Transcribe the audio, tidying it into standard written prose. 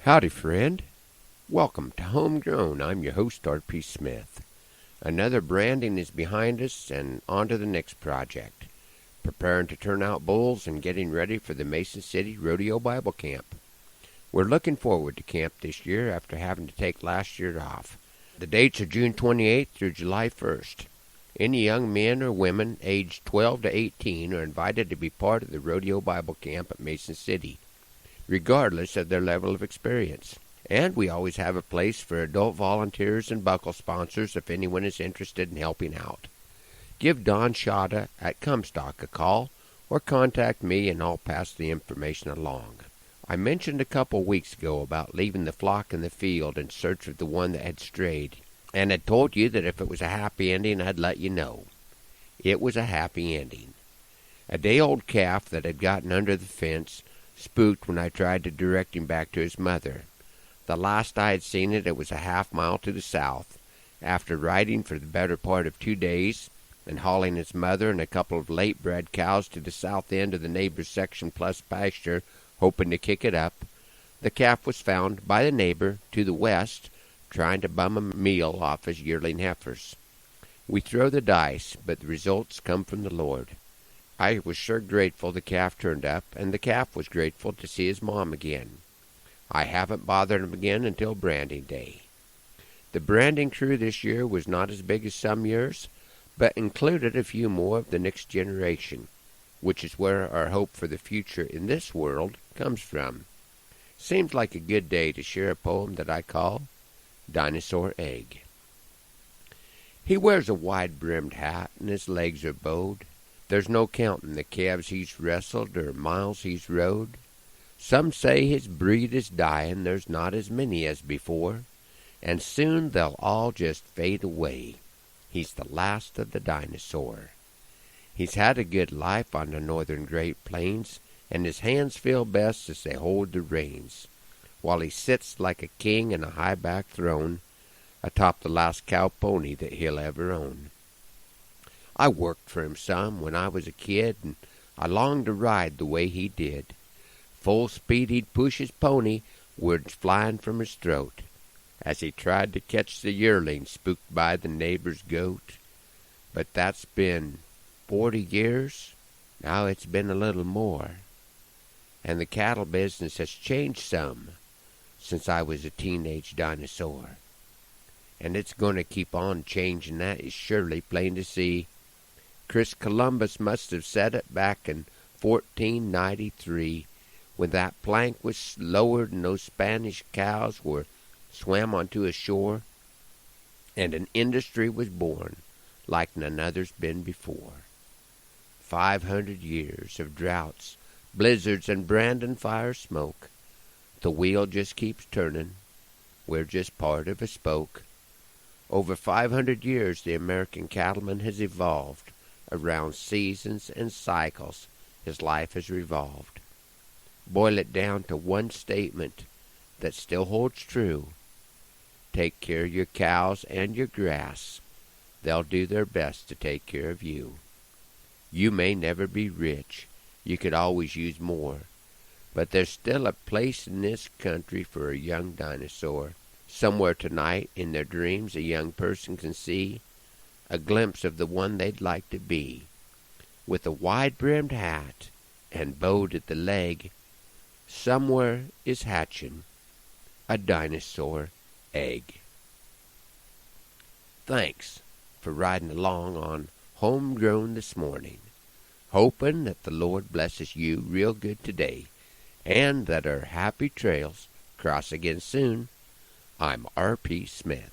Howdy, friend. Welcome to Homegrown. I'm your host, R.P. Smith. Another branding is behind us and on to the next project. Preparing to turn out bulls and getting ready for the Mason City Rodeo Bible Camp. We're looking forward to camp this year after having to take last year off. The dates are June 28th through July 1st. Any young men or women aged 12 to 18 are invited to be part of the Rodeo Bible Camp at Mason City, regardless of their level of experience. And we always have a place for adult volunteers and buckle sponsors if anyone is interested in helping out. Give Don Shada at Comstock a call or contact me and I'll pass the information along. I mentioned a couple weeks ago about leaving the flock in the field in search of the one that had strayed, and had told you that if it was a happy ending, I'd let you know. It was a happy ending. A day-old calf that had gotten under the fence spooked when I tried to direct him back to his mother. The last I had seen it, it was a half-mile to the south. After riding for the better part of 2 days and hauling its mother and a couple of late-bred cows to the south end of the neighbor's section plus pasture, hoping to kick it up, the calf was found by the neighbor to the west, trying to bum a meal off his yearling heifers. We throw the dice, but the results come from the Lord. I was sure grateful the calf turned up, and the calf was grateful to see his mom again. I haven't bothered him again until branding day. The branding crew this year was not as big as some years, but included a few more of the next generation, which is where our hope for the future in this world comes from. Seems like a good day to share a poem that I call Dinosaur Egg. He wears a wide-brimmed hat and his legs are bowed. There's no counting the calves he's wrestled or miles he's rode. Some say his breed is dying, there's not as many as before, and soon they'll all just fade away. He's the last of the dinosaur. He's had a good life on the northern Great Plains, and his hands feel best as they hold the reins, while he sits like a king in a high-backed throne atop the last cow pony that he'll ever own. I worked for him some when I was a kid, and I longed to ride the way he did. Full speed he'd push his pony, words flying from his throat, as he tried to catch the yearling spooked by the neighbor's goat. But that's been 40 years, now it's been a little more, and the cattle business has changed some since I was a teenage dinosaur. And it's going to keep on changing, that is surely plain to see. Chris Columbus must have said it back in 1493, when that plank was lowered and those Spanish cows were swam onto a shore, and an industry was born like none other's been before. 500 years of droughts, blizzards, and branding fire smoke. The wheel just keeps turning. We're just part of a spoke. Over 500 years the American cattleman has evolved. Around seasons and cycles his life has revolved. Boil it down to one statement that still holds true. Take care of your cows and your grass. They'll do their best to take care of you. You may never be rich. You could always use more. But there's still a place in this country for a young dinosaur. Somewhere tonight in their dreams a young person can see a glimpse of the one they'd like to be. With a wide-brimmed hat and bowed at the leg, somewhere is hatching a dinosaur egg. Thanks for riding along on Homegrown this morning, hoping that the Lord blesses you real good today, and that our happy trails cross again soon. I'm R.P. Smith.